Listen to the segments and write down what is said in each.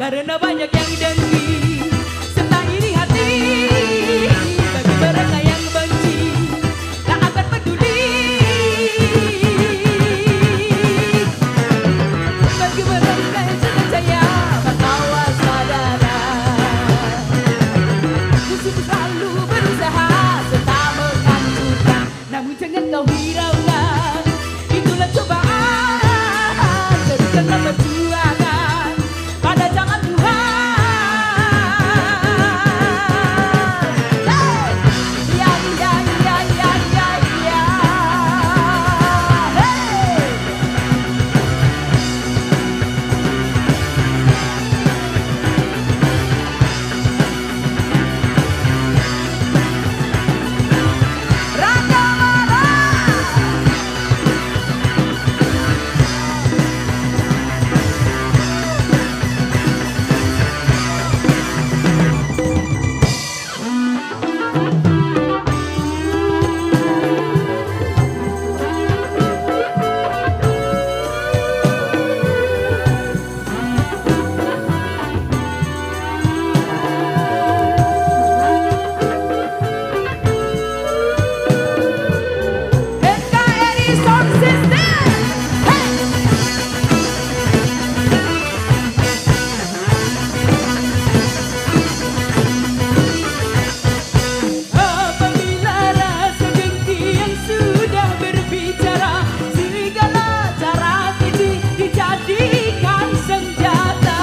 karena banyak yang dengki serta iri hati. Bagi mereka yang benci tak akan peduli. Bagi mereka yang percaya maka waspadalah. Musuh selalu berusaha serta menghancurkan, namun jangan kau hiraukan. Itulah cobaan, teruskanlah perjuangan pada tangan Tuhan. Hey! Ya, ya, ya, ya, ya, ya. Hey! NKRI Sound System. Hey! Apabila rasa dengki yang sudah berbicara, segala cara keji dijadikan senjata.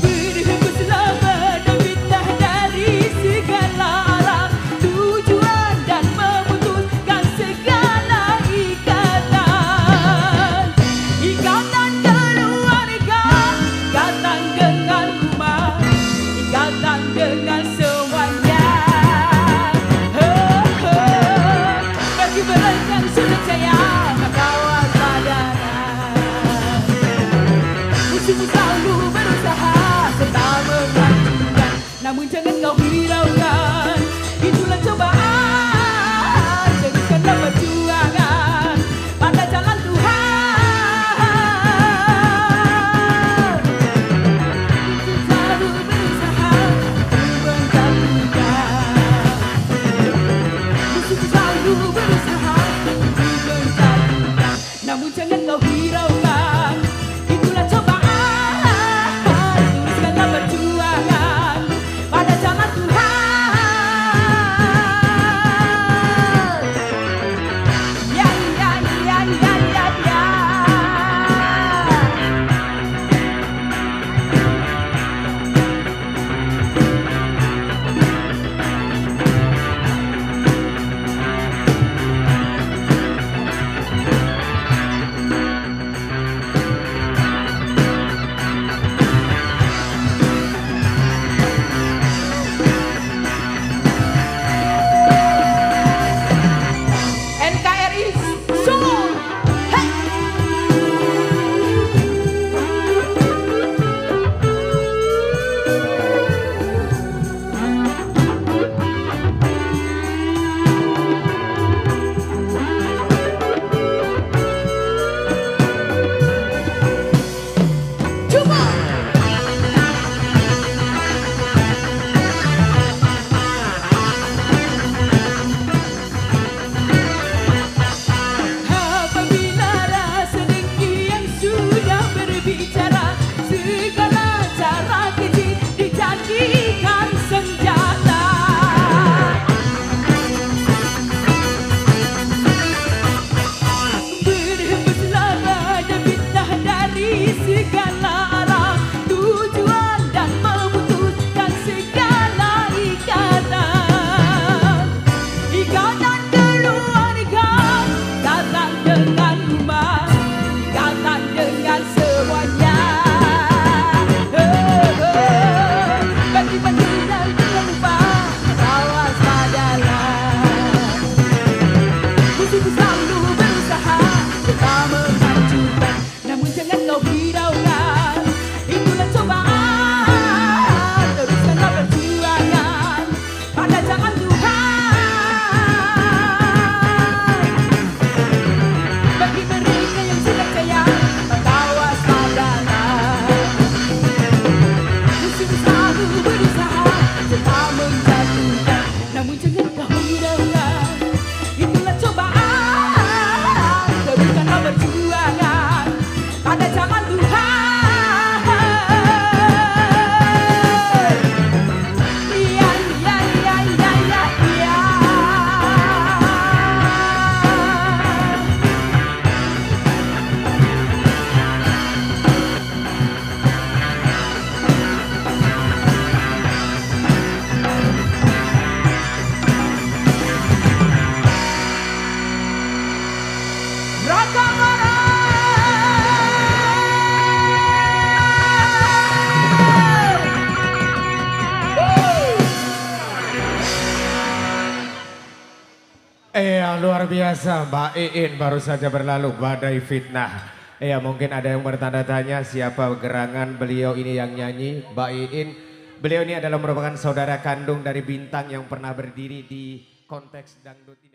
Berhembuslah badai fitnah dari segala arah, tujuan dan memutuskan segala ikatan. Ikatan keluarga, ikatan dengan rumah, ikatan dengan semuanya. Bagi mereka yang sudah percaya maka waspadalah. Musuh selalu berusaha serta menghancurkan, namun jangan kau hiraukan. Itulah cobaan, teruskanlah perjuangan pada jalan Tuhan. Musuh selalu berusaha menjatuhkan, musuh selalu berusaha menjatuhkan, namun jangan kau hiraukan. Itulah cobaan, teruskanlah perjuangan pada jalan Tuhan. Ya, ya, ya, ya, ya, ya. perjuangan pada zaman Tuhan. Iya, iya, iya, iya, iya, iya. Rakamara. Luar biasa Mbak Iin baru saja berlalu badai fitnah. Mungkin ada yang bertanda tanya siapa gerangan beliau ini yang nyanyi. Mbak Iin, beliau ini adalah merupakan saudara kandung dari Bintang yang pernah berdiri di konteks dangdut ini.